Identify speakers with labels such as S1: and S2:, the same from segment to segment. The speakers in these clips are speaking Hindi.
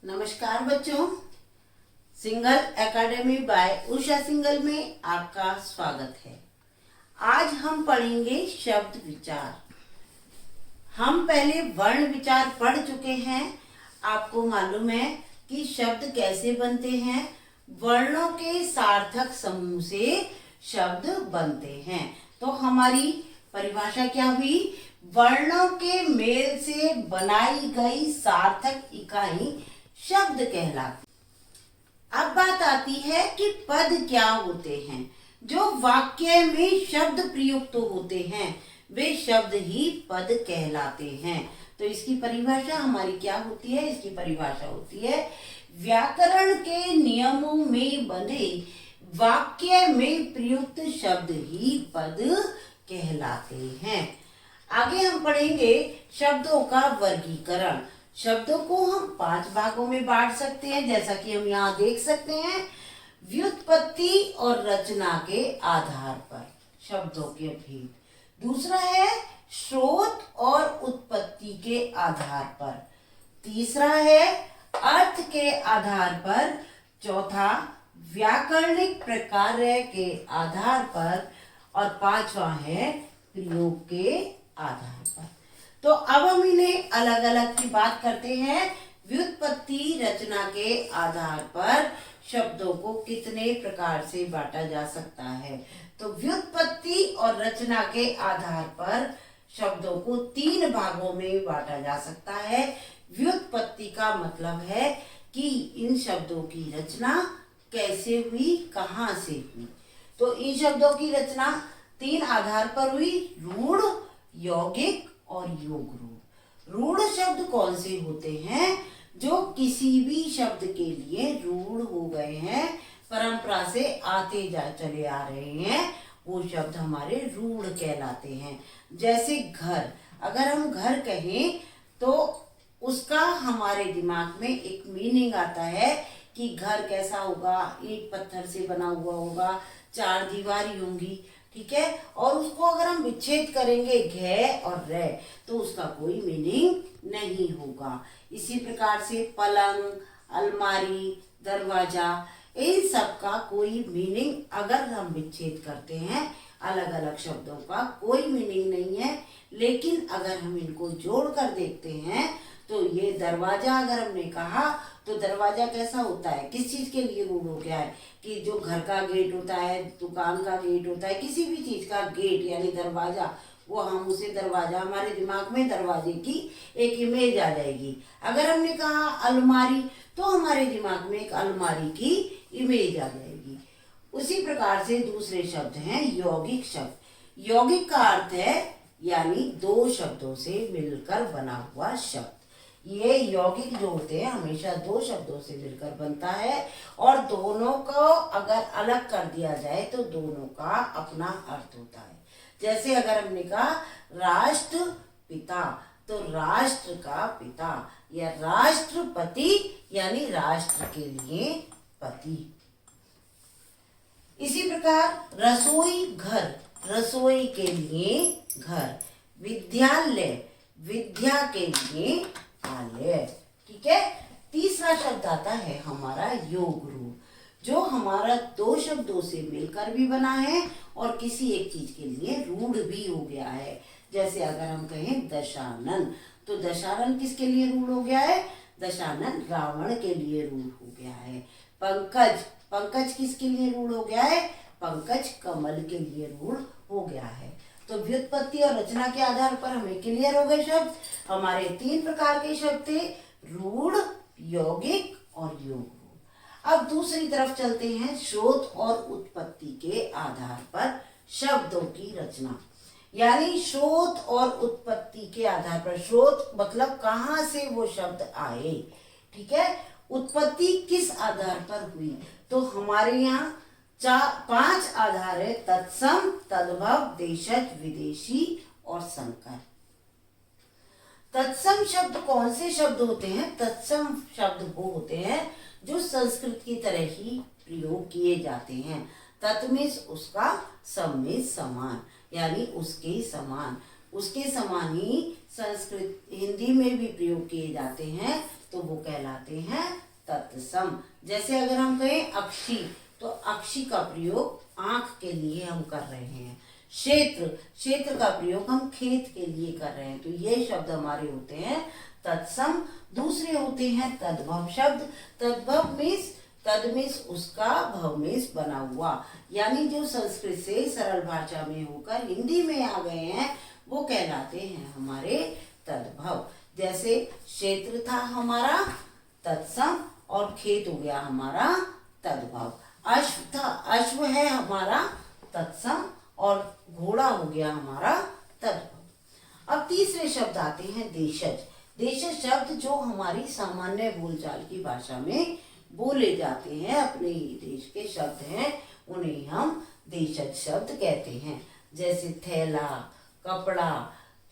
S1: नमस्कार बच्चों, single academy bye Usha single में आपका स्वागत है। आज हम पढ़ेंगे शब्द विचार। हम पहले वर्ण विचार पढ़ चुके हैं। आपको मालूम है कि शब्द कैसे बनते हैं। वर्णों के सार्थक समूह से शब्द बनते हैं। तो हमारी परिभाषा क्या हुई? वर्णों के मेल से बनाई गई सार्थक इकाई शब्द कहलाती। अब बात आती है कि पद क्या होते हैं। जो वाक्य में शब्द प्रयुक्त होते हैं वे शब्द ही पद कहलाते हैं। तो इसकी परिभाषा हमारी क्या होती है? इसकी परिभाषा होती है व्याकरण के नियमों में बंधे वाक्य में प्रयुक्त शब्द ही पद कहलाते हैं। आगे हम पढ़ेंगे शब्दों का वर्गीकरण। शब्दों को हम 5 भागों में बांट सकते हैं, जैसा कि हम यहाँ देख सकते हैं। व्युत्पत्ति और रचना के आधार पर शब्दों के भेद। दूसरा है स्रोत और उत्पत्ति के आधार पर। तीसरा है अर्थ के आधार पर। चौथा व्याकरणिक प्रकार्य के आधार पर। और 5वां है प्रयोग के आधार पर। तो अब हम इन्हें अलग अलग की बात करते हैं। व्युत्पत्ति रचना के आधार पर शब्दों को कितने प्रकार से बांटा जा सकता है? तो व्युत्पत्ति और रचना के आधार पर शब्दों को 3 भागों में बांटा जा सकता है। व्युत्पत्ति का मतलब है कि इन शब्दों की रचना कैसे हुई, कहाँ से हुई। तो इन शब्दों की रचना 3 आधार पर हुई: रूढ़, यौगिक और योग रूढ़। रूढ़ शब्द कौन से होते हैं? जो किसी भी शब्द के लिए रूढ़ हो गए हैं, परंपरा से आते चले आ रहे हैं, वो शब्द हमारे रूढ़ कहलाते हैं। जैसे घर, अगर हम घर कहें तो उसका हमारे दिमाग में एक मीनिंग आता है कि घर कैसा होगा, ईंट पत्थर से बना हुआ होगा, 4 दीवारी होंगी, ठीक है। और उसको अगर हम विच्छेद करेंगे घ और र, तो उसका कोई मीनिंग नहीं होगा। इसी प्रकार से पलंग, अलमारी, दरवाजा, इन सब का कोई मीनिंग अगर हम विच्छेद करते हैं, अलग अलग शब्दों का कोई मीनिंग नहीं है। लेकिन अगर हम इनको जोड़ कर देखते हैं तो ये दरवाजा अगर हमने कहा तो दरवाजा कैसा होता है, किस चीज के लिए रूढ़ हो गया है? कि जो घर का गेट होता है, दुकान का गेट होता है, किसी भी चीज का गेट यानी दरवाजा, वो हम उसे दरवाजा, हमारे दिमाग में दरवाजे की एक इमेज आ जाएगी। अगर हमने कहा अलमारी तो हमारे दिमाग में एक अलमारी की इमेज आ जाएगी। उसी प्रकार से दूसरे शब्द हैं यौगिक शब्द। यौगिक का अर्थ है यानी 2 शब्दों से मिलकर बना हुआ शब्द। ये यौगिक जो होते हैं हमेशा 2 शब्दों से मिलकर बनता है और दोनों को अगर अलग कर दिया जाए तो दोनों का अपना अर्थ होता है। जैसे अगर हमने कहा राष्ट्र पिता, तो राष्ट्र का पिता, या राष्ट्रपति यानी राष्ट्र के लिए पति। इसी प्रकार रसोई घर, रसोई के लिए घर। विद्यालय, विद्या के लिए आलय, ठीक है। तीसरा शब्द आता है हमारा योग रूढ़, जो हमारा 2 शब्दों से मिलकर भी बना है और किसी एक चीज के लिए रूढ़ भी हो गया है। जैसे अगर हम कहें दशानन, तो दशानन किसके लिए रूढ़ हो गया है? दशानन रावण के लिए रूढ़ हो गया है। पंकज, पंकज किसके लिए रूढ़ हो गया है? पंकज कमल के लिए रूढ़ हो गया है। तो व्युत्पत्ति और रचना के आधार पर हमें क्लियर हो गए शब्द। हमारे 3 प्रकार के शब्द थे: रूढ़, यौगिक और योग रूढ़। अब दूसरी तरफ चलते हैं, स्रोत और उत्पत्ति के आधार पर शब्दों की रचना। यानी स्रोत और उत्पत्ति के आधार पर, स्रोत मतलब कहाँ से वो शब्द आए, ठीक है। उत्पत्ति किस आधार पर हुई? तो हमारे यहाँ 5 आधार है: तत्सम, तद्भव, देशज, विदेशी और संकर। तत्सम शब्द कौन से शब्द होते हैं? तत्सम शब्द वो होते हैं जो संस्कृत की तरह ही प्रयोग किए जाते हैं। तत् में उसका, सम में समान, यानी उसके समान। उसके समान ही संस्कृत हिंदी में भी प्रयोग किए जाते हैं। तो वो कहलाते हैं तत्सम। जैसे अगर हम कहें अक्षी, तो अक्षी का प्रयोग आंख के लिए हम कर रहे हैं। क्षेत्र, क्षेत्र का प्रयोग हम खेत के लिए कर रहे हैं। तो ये शब्द हमारे होते हैं तत्सम। दूसरे होते हैं तद्भव शब्द। तद्भव मीन्स तद मीन्स उसका, भव मीन्स बना हुआ, यानी जो संस्कृत से सरल भाषा में होकर हिंदी में आ गए हैं वो कहलाते हैं हमारे तद्भव। जैसे क्षेत्र था हमारा तत्सम और खेत हो गया हमारा तद्भव। अश्व था, अश्व है हमारा तत्सम और घोड़ा हो गया हमारा तद्भव। अब तीसरे शब्द आते हैं देशज। देशज शब्द जो हमारी सामान्य बोलचाल की भाषा में बोले जाते हैं, अपने ही देश के शब्द हैं, उन्हें हम देशज शब्द कहते हैं। जैसे थैला, कपड़ा,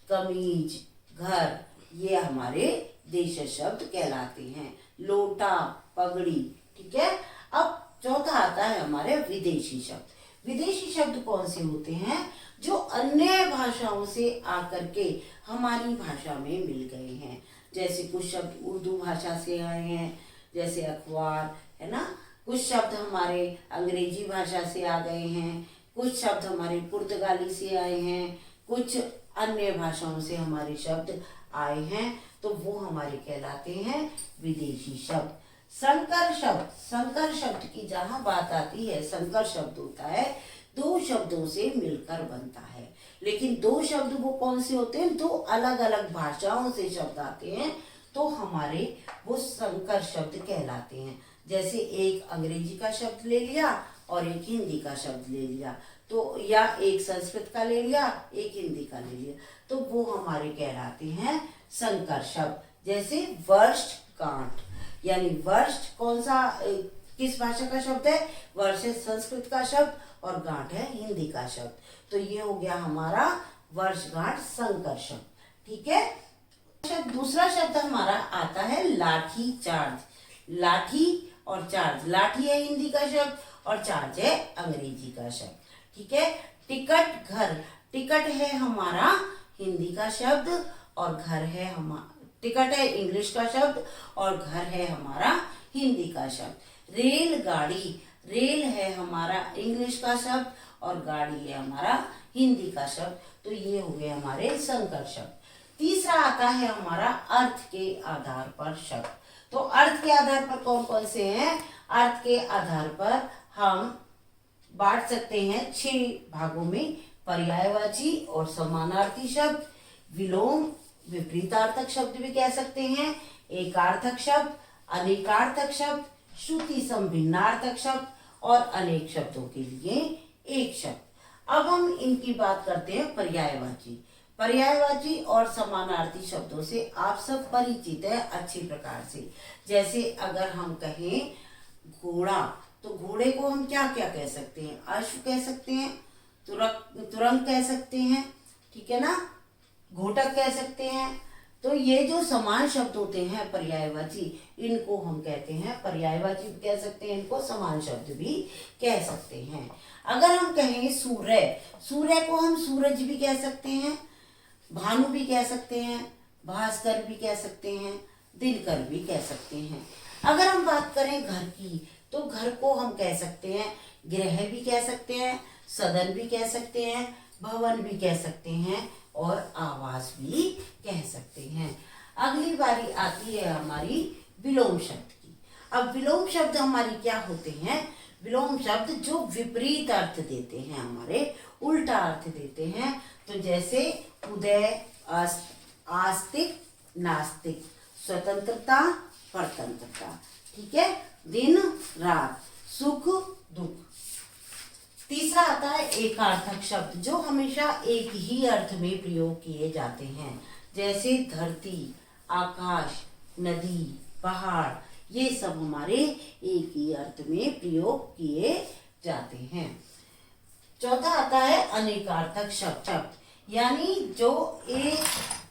S1: कमीज, घर, ये हमारे देशज शब्द कहलाते हैं। लोटा, पगड़ी, ठीक है। अब चौथा आता है हमारे विदेशी शब्द। विदेशी शब्द कौन से होते हैं? जो अन्य भाषाओं से आकर के हमारी भाषा में मिल गए हैं। जैसे कुछ शब्द उर्दू भाषा से आए हैं, जैसे अखबार, है ना। कुछ शब्द हमारे अंग्रेजी भाषा से आ गए हैं, कुछ शब्द हमारे पुर्तगाली से आए हैं, कुछ अन्य भाषाओं से हमारे शब्द आए हैं, तो वो हमारे कहलाते हैं विदेशी शब्द। संकर शब्द, संकर शब्द की जहाँ बात आती है, संकर शब्द होता है दो शब्दों से मिलकर बनता है। लेकिन दो शब्द वो कौन से होते हैं? दो अलग अलग भाषाओं से शब्द आते हैं, तो हमारे वो संकर शब्द कहलाते हैं। जैसे एक अंग्रेजी का शब्द ले लिया और एक हिंदी का शब्द ले लिया, तो या एक संस्कृत का ले लिया, एक हिंदी का ले लिया, तो वो हमारे कहलाते हैं संकर शब्द। जैसे वर्ष गांठ, यानी वर्ष कौन सा, किस भाषा का शब्द है? वर्ष है संस्कृत का शब्द और गांठ है हिंदी का शब्द। तो ये हो गया हमारा वर्षगांठ संकर शब्द, ठीक है। दूसरा शब्द हमारा आता है लाठी चार्ज। लाठी और चार्ज, लाठी है हिंदी का शब्द और चार्ज है अंग्रेजी का शब्द, ठीक है। टिकट घर, टिकट है हमारा हिंदी का शब्द और घर है हमारा, टिकट है इंग्लिश का शब्द और घर है हमारा हिंदी का शब्द। रेलगाड़ी, रेल है हमारा इंग्लिश का शब्द और गाड़ी है हमारा हिंदी का शब्द। तो ये हो गए हमारे संकर शब्द। तीसरा आता है हमारा अर्थ के आधार पर शब्द। तो अर्थ के आधार पर कौन कौन से हैं? अर्थ के आधार पर हम बांट सकते हैं 6 भागों में। पर्यायवाची और समानार्थी शब्द, विलोम विपरीतार्थक शब्द भी कह सकते हैं, एकार्थक शब्द, अनेकार्थक शब्द, श्रुति संभिन्नार्थक शब्द और अनेक शब्दों के लिए एक शब्द। अब हम इनकी बात करते हैं पर्यायवाची। पर्यायवाची और समानार्थी शब्दों से आप सब परिचित है अच्छी प्रकार से। जैसे अगर हम कहें घोड़ा, तो घोड़े को हम क्या क्या कह सकते हैं? अश्व कह सकते हैं, तुरंग कह सकते हैं, ठीक है ना, घोटक कह सकते हैं। तो ये जो समान शब्द होते हैं पर्यायवाची, इनको हम कहते हैं पर्यायवाची भी कह सकते हैं, इनको समान शब्द भी कह सकते हैं। अगर हम कहें सूर्य, सूर्य को हम सूरज भी कह सकते हैं, भानु भी कह सकते हैं, भास्कर भी कह सकते हैं, दिनकर भी कह सकते हैं। अगर हम बात करें घर की, तो घर को हम कह सकते हैं गृह भी कह सकते हैं, सदन भी कह सकते हैं, भवन भी कह सकते हैं और आवास भी कह सकते हैं। अगली बारी आती है हमारी विलोम शब्द की। अब विलोम शब्द हमारी क्या होते हैं? विलोम शब्द जो विपरीत अर्थ देते हैं, हमारे उल्टा अर्थ देते हैं। तो जैसे उदय, आस्तिक, नास्तिक, स्वतंत्रता, परतंत्रता, ठीक है, दिन रात, सुख दुख। तीसरा आता है एकार्थक शब्द, जो हमेशा एक ही अर्थ में प्रयोग किए जाते हैं। जैसे धरती, आकाश, नदी, पहाड़, ये सब हमारे एक ही अर्थ में प्रयोग किए जाते हैं। चौथा आता है अनेकार्थक शब्द, यानी जो एक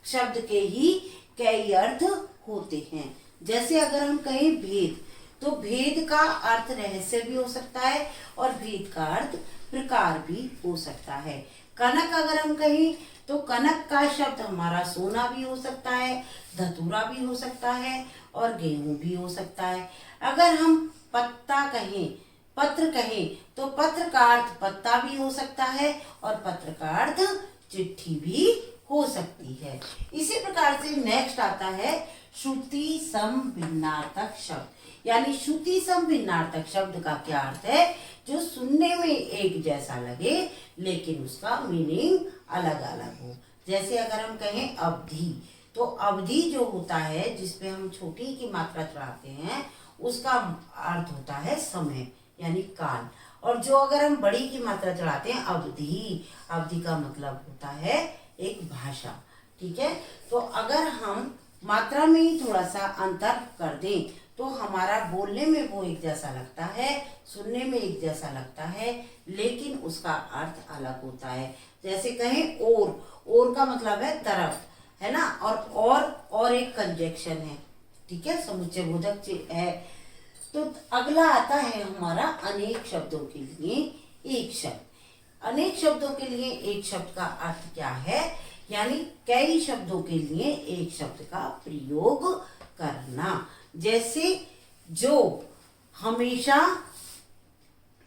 S1: शब्द के ही कई अर्थ होते हैं। जैसे अगर हम कहें भेद, तो भेद का अर्थ रहस्य भी हो सकता है और भेद का अर्थ प्रकार भी हो सकता है। कनक अगर हम कहें तो कनक का शब्द हमारा सोना भी हो सकता है, धतूरा भी हो सकता है और गेहूं भी हो सकता है। अगर हम पत्ता कहें, पत्र कहें तो पत्र का अर्थ पत्ता भी हो सकता है और पत्र का अर्थ चिट्ठी भी हो सकती है। इसी प्रकार से नेक्स्ट आता है श्रुति सम भिन्नार्थक शब्द। यानी श्रुति सम भिन्नार्थक शब्द का क्या अर्थ है? जो सुनने में एक जैसा लगे लेकिन उसका मीनिंग अलग अलग हो। जैसे अगर हम कहें अवधि, तो अवधि जो होता है जिसपे हम छोटी की मात्रा चढ़ाते हैं उसका अर्थ होता है समय यानी काल। और जो अगर हम बड़ी की मात्रा चढ़ाते हैं अवधि, अवधि का मतलब होता है एक भाषा। ठीक है, तो अगर हम मात्रा में ही थोड़ा सा अंतर कर दें तो हमारा बोलने में वो एक जैसा लगता है, सुनने में एक जैसा लगता है, लेकिन उसका अर्थ अलग होता है। जैसे कहें और का मतलब है तरफ, है ना, और एक कंजक्शन है। ठीक है, समुच्चय बोधक है। तो अगला आता है हमारा अनेक शब्दों के लिए एक शब्द। अनेक शब्दों के लिए एक शब्द का अर्थ क्या है? यानी कई शब्दों के लिए एक शब्द का प्रयोग करना। जैसे जो हमेशा,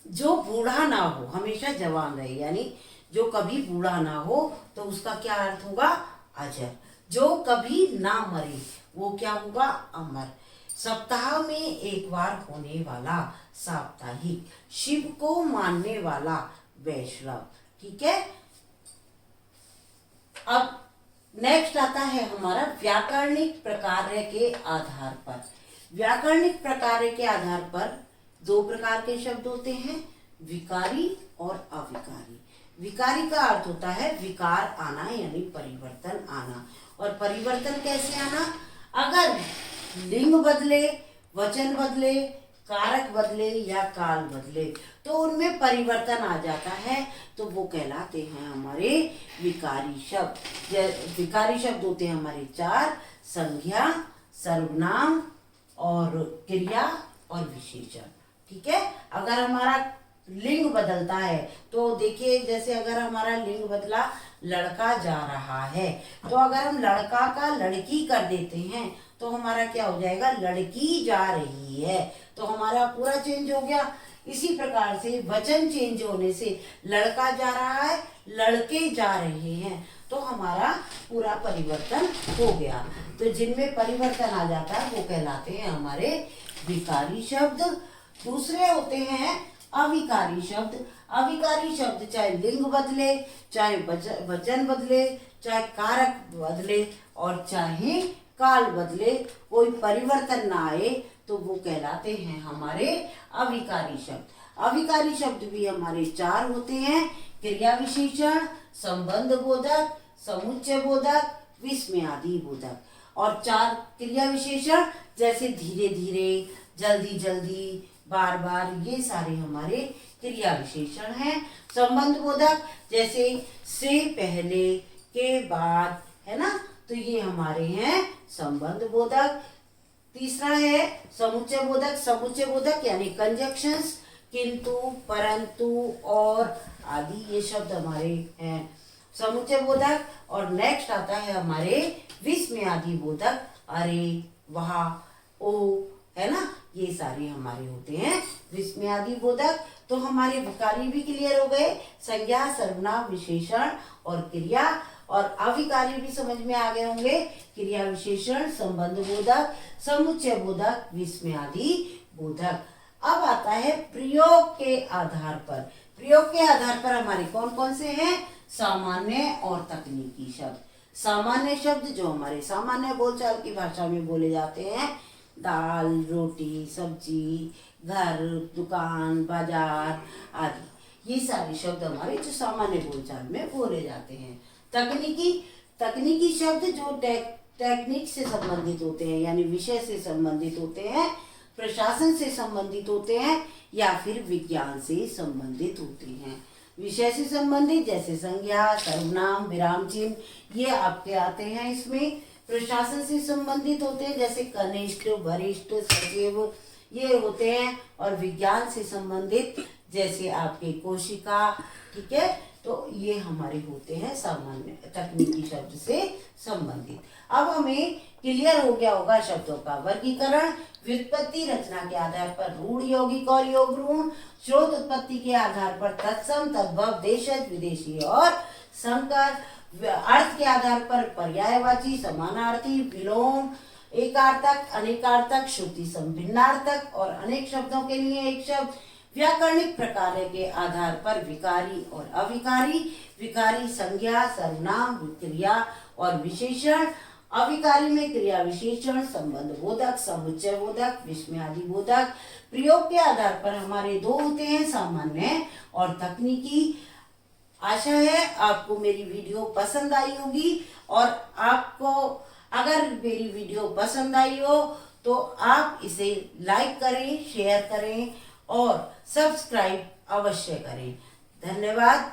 S1: जो बूढ़ा ना हो हमेशा जवान रहे, यानी जो कभी बूढ़ा ना हो तो उसका क्या अर्थ होगा? अजर। जो कभी ना मरे वो क्या होगा? अमर। सप्ताह में एक बार होने वाला साप्ताहिक। शिव को मानने वाला वैष्णव। ठीक है, अब नेक्स्ट आता है हमारा व्याकरणिक प्रकार्य के आधार पर। व्याकरणिक प्रकार्य के आधार पर दो प्रकार के शब्द होते हैं, विकारी और अविकारी। विकारी का अर्थ होता है विकार आना यानी परिवर्तन आना। और परिवर्तन कैसे आना? अगर लिंग बदले, वचन बदले, कारक बदले या काल बदले तो उनमें परिवर्तन आ जाता है, तो वो कहलाते हैं हमारे विकारी शब्द। विकारी शब्द होते हैं हमारे चार: संज्ञा, सर्वनाम और क्रिया और विशेषण। ठीक है, अगर हमारा लिंग बदलता है तो देखिए, जैसे अगर हमारा लिंग बदला, लड़का जा रहा है, तो अगर हम लड़का का लड़की कर देते हैं तो हमारा क्या हो जाएगा? लड़की जा रही है, तो हमारा पूरा चेंज हो गया। इसी प्रकार से वचन चेंज होने से लड़का जा रहा है, लड़के जा रहे हैं, तो हमारा पूरा परिवर्तन हो गया। तो जिनमें परिवर्तन आ जाता है वो कहलाते हैं हमारे विकारी शब्द। दूसरे होते हैं अविकारी शब्द। अविकारी शब्द चाहे लिंग बदले, चाहे वचन बदले, चाहे कारक बदले और चाहे काल बदले, कोई परिवर्तन ना आए तो वो कहलाते हैं हमारे अविकारी शब्द। अविकारी शब्द भी हमारे चार होते हैं: क्रिया विशेषण, संबंध बोधक, समुच्चय बोधक, विस्मयादि बोधक। और चार क्रिया विशेषण जैसे धीरे धीरे, जल्दी जल्दी, बार बार, ये सारे हमारे क्रिया विशेषण हैं। संबंध बोधक जैसे से पहले, के बाद, है ना, तो ये हमारे हैं संबंध बोधक। तीसरा है समुच्चय बोधक। समुच्चय बोधक यानी कंजक्शंस, किंतु, परंतु, और आदि, ये शब्द हमारे हैं समुच्चय बोधक। और नेक्स्ट आता है हमारे विस्मयादि बोधक, अरे, वहा, ओ, है ना, ये सारे हमारे होते हैं विस्मयादि बोधक। तो हमारे विकारी भी क्लियर हो गए, संज्ञा, सर्वनाम, विशेषण और क्रिया। और अविकारी भी समझ में आ गए होंगे, क्रिया विशेषण, संबंध बोधक, समुच्चय बोधक, विस्मयादि बोधक। अब आता है प्रयोग के आधार पर। प्रयोग के आधार पर हमारे कौन कौन से हैं? सामान्य और तकनीकी शब्द। सामान्य शब्द जो हमारे सामान्य बोलचाल की भाषा में बोले जाते हैं, दाल, रोटी, सब्जी, घर, दुकान, बाजार आदि, ये सारे शब्द हमारे जो सामान्य बोलचाल में बोले जाते हैं। तकनीकी शब्द जो टेक्निक से संबंधित होते हैं, यानी विषय से संबंधित होते हैं, प्रशासन से संबंधित होते हैं या फिर विज्ञान से संबंधित होते हैं। विषय से संबंधित जैसे संज्ञा, सर्वनाम, विराम चिन्ह, ये आपके आते हैं इसमें। प्रशासन से संबंधित होते हैं जैसे कनिष्ठ, वरिष्ठ, सचिव, ये होते हैं। और विज्ञान से संबंधित जैसे आपके कोशिका, ठीक है, तो ये हमारे होते हैं सामान्य तकनीकी शब्द से संबंधित। अब हमें क्लियर हो गया होगा शब्दों का वर्गीकरण। व्युत्पत्ति रचना के आधार पर रूढ़, यौगिक और योग ऋण। स्रोत उत्पत्ति के आधार पर तत्सम, तद्भव, देशज, विदेशी और संकर। अर्थ के आधार पर पर्यायवाची, समानार्थी, विलोम, एकार्थक, अनेकार्थक, श्रुति सम, भिन्नार्थक और अनेक शब्दों के लिए एक शब्द। व्याकरणिक प्रकार के आधार पर विकारी और अविकारी। विकारी संज्ञा, सर्वनाम, क्रिया और विशेषण। अविकारी में क्रिया विशेषण, संबंध बोधक, समुच्चय बोधक, विस्मयादि बोधक। प्रयोग के आधार पर हमारे दो होते हैं, सामान्य और तकनीकी। आशा है आपको मेरी वीडियो पसंद आई होगी, और आपको अगर मेरी वीडियो पसंद आई हो तो आप इसे लाइक करें, शेयर करें और सब्सक्राइब अवश्य करें। धन्यवाद।